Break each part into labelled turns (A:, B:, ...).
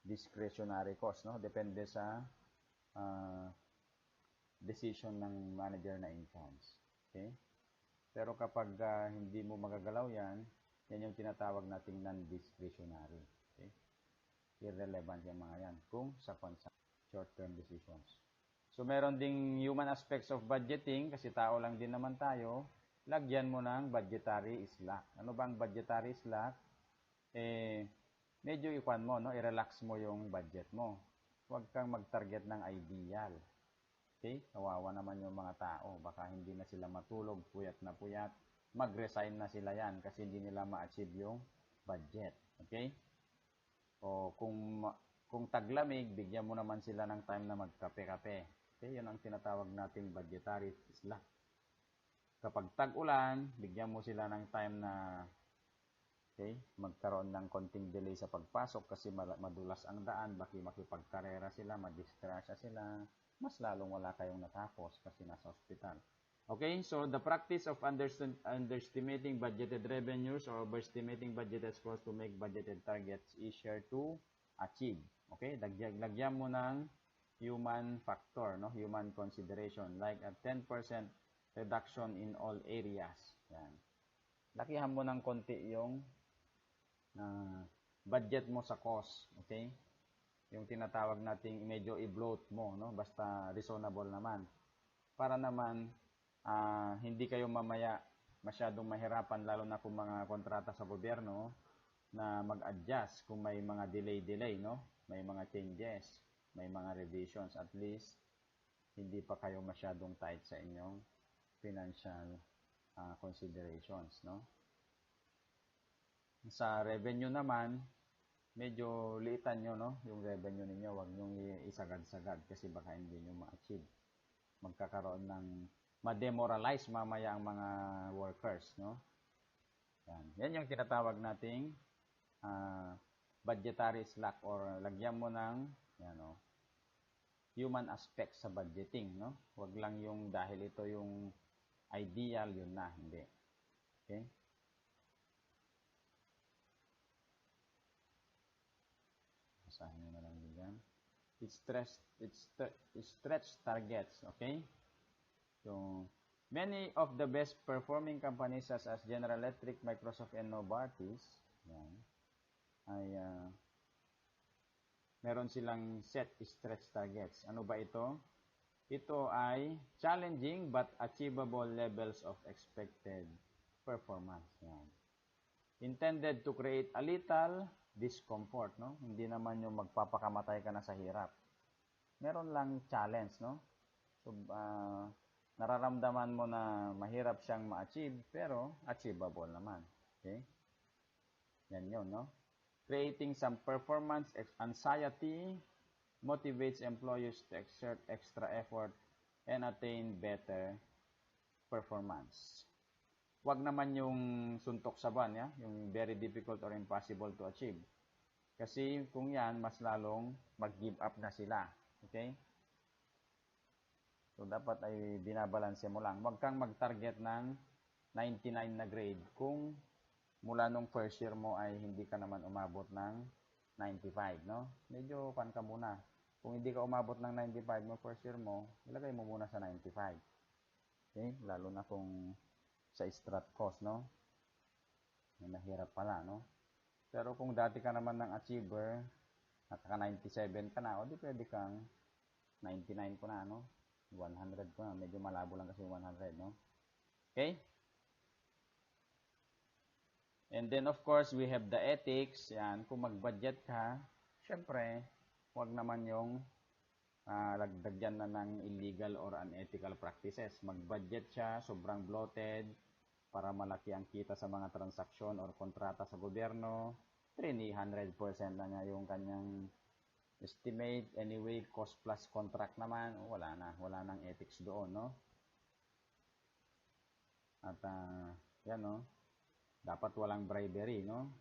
A: discretionary cost, no? Depende sa decision ng manager na in charge. Okay? Pero kapag hindi mo magagalaw yan, yan yung tinatawag nating non-discretionary. Okay? Irrelevant yung mga yan kung sa short-term decisions. So, meron ding human aspects of budgeting kasi tao lang din naman tayo. Lagyan mo ng budgetary slack. Ano bang budgetary slack? Medyo ikuan mo, no? I-relax mo yung budget mo. Huwag kang mag-target ng ideal. Okay? Kawawa naman yung mga tao. Baka hindi na sila matulog, puyat na puyat. Mag-resign na sila yan kasi hindi nila ma-achieve yung budget. Okay? O kung taglamig, bigyan mo naman sila ng time na magkape-kape. Okay? Yun ang tinatawag nating budgetary slack. Kapag tag-ulan, bigyan mo sila ng time na magkaroon ng konting delay sa pagpasok kasi madulas ang daan, baki makipagkarera sila, madistrasya sila, mas lalong wala kayong natapos kasi nasa ospital. Okay, so the practice of underestimating budgeted revenues or overestimating budgeted costs to make budgeted targets easier to achieve. Okay, lagyan mo ng human factor, no? Human consideration, like a 10% reduction in all areas. Yan. Lakihan mo ng konti yung budget mo sa cost, okay? Yung tinatawag nating medyo i-bloat mo, no? Basta reasonable naman. Para naman hindi kayo mamaya masyadong mahirapan, lalo na kung mga kontrata sa gobyerno na mag-adjust kung may mga delay, no? May mga changes, may mga revisions. At least hindi pa kayo masyadong tight sa inyong financial considerations, no? Sa revenue naman, medyo liitan nyo, no? Yung revenue ninyo, wag nyo isagad-sagad kasi baka hindi nyo ma-achieve. Magkakaroon ng ma-demoralize mamaya ang mga workers, no? Yan yung tinatawag nating budgetary slack or lagyan mo ng human aspect sa budgeting, no? Wag lang yung dahil ito yung ideal, yun na, hindi. Okay? Basahin nyo na lang din. It's stretch targets, okay? So, many of the best performing companies such as General Electric, Microsoft, and Novartis, ay meron silang set stretch targets. Ano ba ito? Ito ay challenging but achievable levels of expected performance. Yan. Intended to create a little discomfort, no? Hindi naman yung magpapakamatay ka na sa hirap. Meron lang challenge, no? So, nararamdaman mo na mahirap siyang ma-achieve, pero achievable naman. Okay? Yan yun, no? Creating some performance anxiety motivates employees to exert extra effort and attain better performance. Wag naman yung suntok sa buwan, yung very difficult or impossible to achieve. Kasi kung yan, mas lalong mag-give up na sila. Okay? So, dapat ay binabalanse mo lang. Wag kang mag-target ng 99 na grade kung mula nung first year mo ay hindi ka naman umabot ng 95, no? Medyo pan ka muna. Kung hindi ka umabot ng 95 mo first year mo, ilagay mo muna sa 95. Okay? Lalo na kung sa strat cost, no? Mahirap pala, no? Pero kung dati ka naman ng achiever, naka 97 ka na, o di pwede kang 99 ko na, no? 100 ko na. Medyo malabo lang kasi 100, no? Okay? And then, of course, we have the ethics. Yan, kung mag-budget ka, syempre, huwag naman yung lagdagyan na ng illegal or unethical practices. Mag-budget siya, sobrang bloated, para malaki ang kita sa mga transaksyon or kontrata sa gobyerno. 100% na niya yung kanyang estimate. Anyway, cost plus contract naman, wala nang ethics doon, no? At yan, no? Dapat walang bribery, no?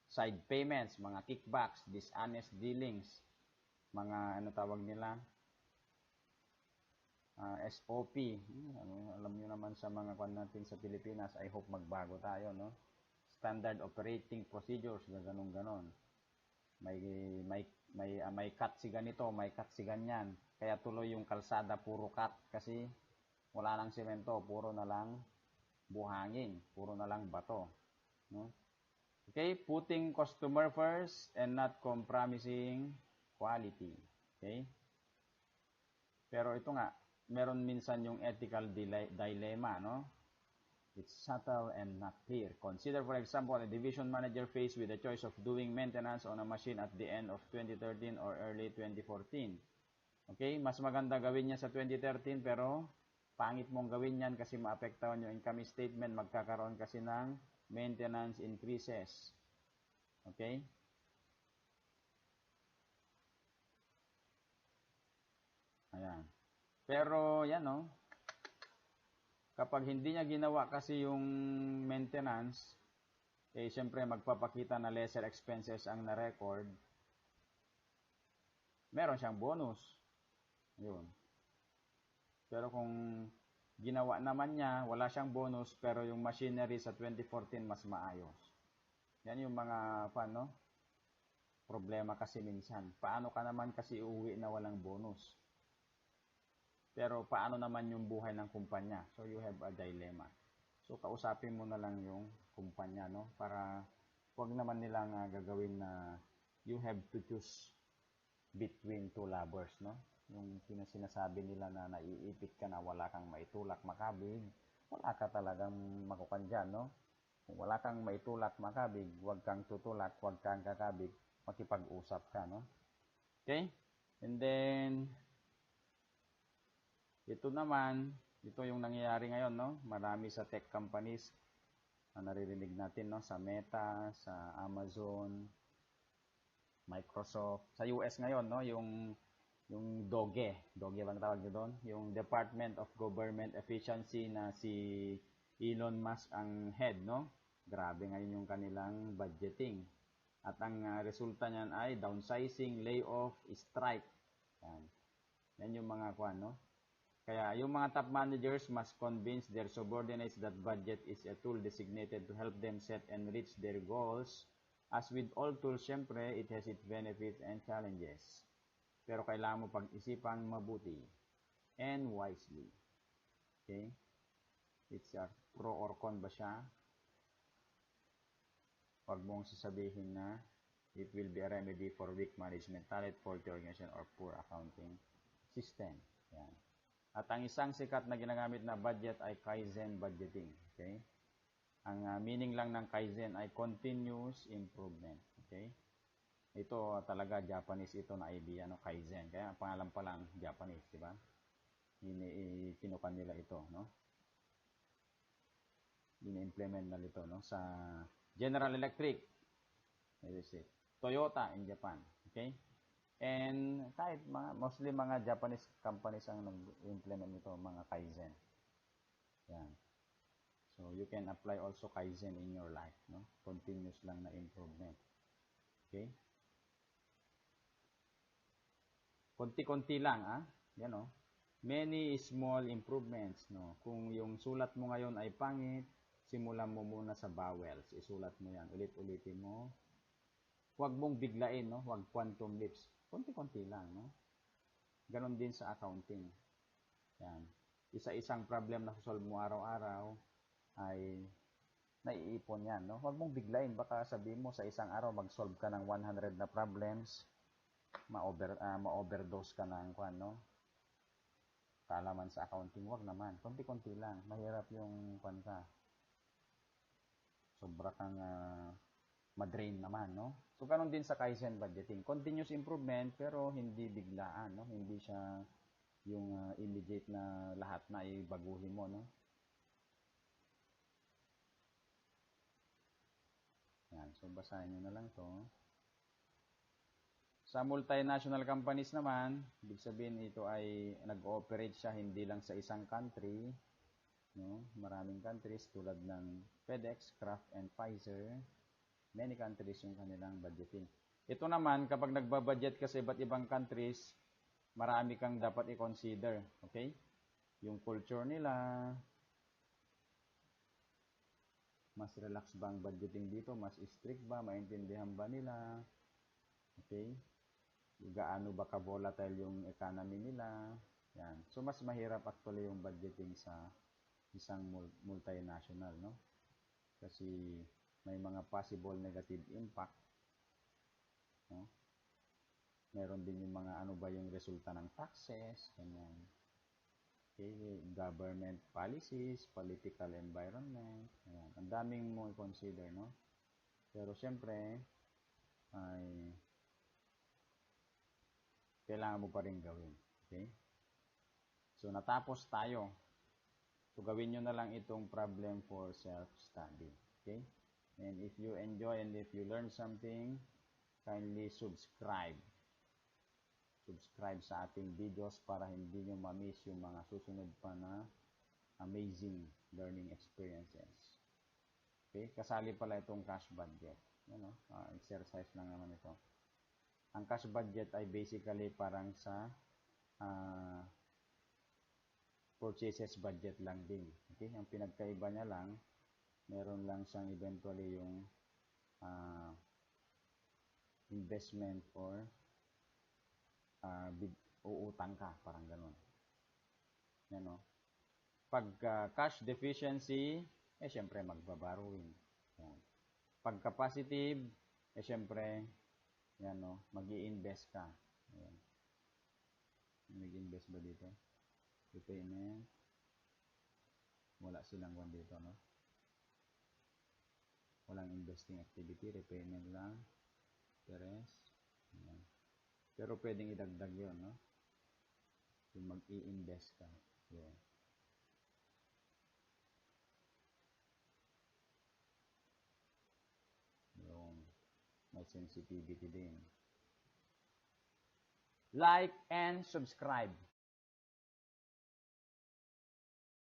A: Side payments, mga kickbacks, dishonest dealings, mga ano tawag nila, SOP. Alam nyo naman sa mga kwan natin sa Pilipinas, I hope magbago tayo, no? Standard operating procedures, ganon. May may cut si ganito, may cut si ganyan. Kaya tuloy yung kalsada puro cut kasi wala nang semento, puro na lang buhangin, puro na lang bato, no? Okay, putting customer first and not compromising quality. Okay? Pero ito nga, meron minsan yung ethical dilemma, no? It's subtle and not clear. Consider, for example, a division manager faced with the choice of doing maintenance on a machine at the end of 2013 or early 2014. Okay? Mas maganda gawin niya sa 2013 pero pangit mong gawin yan kasi maapektahan yung income statement, magkakaroon kasi ng maintenance increases. Okay? Ayan. Pero yan, no? Kapag hindi niya ginawa kasi yung maintenance, eh siyempre magpapakita na lesser expenses ang na-record, meron siyang bonus. Yun. Pero kung ginawa naman niya, wala siyang bonus, pero yung machinery sa 2014 mas maayos. Yan yung mga no? Problema kasi minsan. Paano ka naman kasi uuwi na walang bonus? Pero paano naman yung buhay ng kumpanya? So you have a dilemma. So kausapin mo na lang yung kumpanya, no? Para wag naman nilang gagawin na you have to choose between two lovers, no? Yung sinasabi nila na naiipit ka na wala kang maitulak makabig, wala ka talagang makukan dyan, no? Kung wala kang maitulak makabig, wag kang tutulak, wag kang kakabig, makipag-usap ka, no? Okay? And then, ito naman, ito yung nangyayari ngayon, no? Marami sa tech companies na naririnig natin, no? Sa Meta, sa Amazon, Microsoft. Sa US ngayon, no? Yung DOGE bang tawag nyo doon? Yung Department of Government Efficiency na si Elon Musk ang head, no? Grabe ngayon yung kanilang budgeting. At ang resulta niyan ay downsizing, layoff, strike. Yan. Yan yung mga kwan, no? Kaya yung mga top managers must convince their subordinates that budget is a tool designated to help them set and reach their goals. As with all tools, syempre, it has its benefits and challenges. Pero kailangan mo pag-isipang mabuti and wisely. Okay? It's a pro or con ba siya? Huwag mong sasabihin na it will be a remedy for weak management talent, faulty organization, or poor accounting system. Yan. At ang isang sikat na ginagamit na budget ay Kaizen budgeting. Okay? Ang meaning lang ng Kaizen ay continuous improvement. Okay? Ito talaga Japanese ito na idea, no? Kaizen. Kaya ang pangalan pa lang Japanese, di ba? Kinukan nila ito, no? Ini-implement na nito, no? Sa General Electric, Toyota in Japan. Okay? And kahit mostly mga Japanese companies ang nag-implement nito, mga Kaizen. Yan. So you can apply also Kaizen in your life, no? Continuous lang na improvement. Okay? Konti-konti lang, Yan, no? Many small improvements, no? Kung yung sulat mo ngayon ay pangit, simulan mo muna sa vowels. Isulat mo yan. Ulit-ulitin mo. Huwag mong biglain, no? Huwag quantum leaps. Konti-konti lang, no? Ganon din sa accounting. Yan. Isa-isang problem na solve mo araw-araw ay naiipon yan, no? Huwag mong biglain. Baka sabihin mo sa isang araw mag-solve ka ng 100 na problems, ma-overdose ka ng no? Kaalaman sa accounting. Huwag naman. Konti-konti lang. Mahirap yung ka. Sobra kang madrain naman, no? So, ganun din sa Kaizen budgeting. Continuous improvement, pero hindi biglaan, no? Hindi siya yung immediate na lahat na ibaguhin mo, no? Yan. So, basahin nyo na lang to. Sa multinational companies naman, ibig sabihin ito ay nag-ooperate siya hindi lang sa isang country, no? Maraming countries tulad ng FedEx, Kraft, and Pfizer. Many countries yung kanilang budgeting. Ito naman, kapag nagbabudget ka sa iba't ibang countries, marami kang dapat i-consider. Okay? Yung culture nila, mas relax ba ang budgeting dito? Mas strict ba? Maintindihan ba nila? Okay? gaano ba ka-volatile yung economy nila. Yan. So, mas mahirap actually yung budgeting sa isang multinational, no? Kasi may mga possible negative impact, no? Meron din yung mga ano ba yung resulta ng taxes, ganyan. Okay, government policies, political environment, ayan. Ang daming mo i-consider, no? Pero syempre, ay kailangan mo pa rin gawin. Okay? So, natapos tayo. So, gawin nyo na lang itong problem for self-study. Okay? And if you enjoy and if you learn something, kindly subscribe. Subscribe sa ating videos para hindi nyo ma-miss yung mga susunod pa na amazing learning experiences. Okay? Kasali pala itong cash budget. Ano? Exercise lang naman ito. Ang cash budget ay basically parang sa purchases budget lang din. Okay? Ang pinagkaiba niya lang, meron lang siyang eventually yung investment or uutang ka, parang ganun. Yan, no? Pag cash deficiency, syempre magbaborrowing. Yan. Pagka positive, syempre, yan, no, mag-i-invest ka. Yan. Mag-invest ba dito? Repayment. Wala silang one dito, no? Walang investing activity, repayment lang. Interest. Yan. Pero pwedeng idagdag yun, no? Yung mag-i-invest ka. Yan. Yung may sensitivity din. Like and subscribe.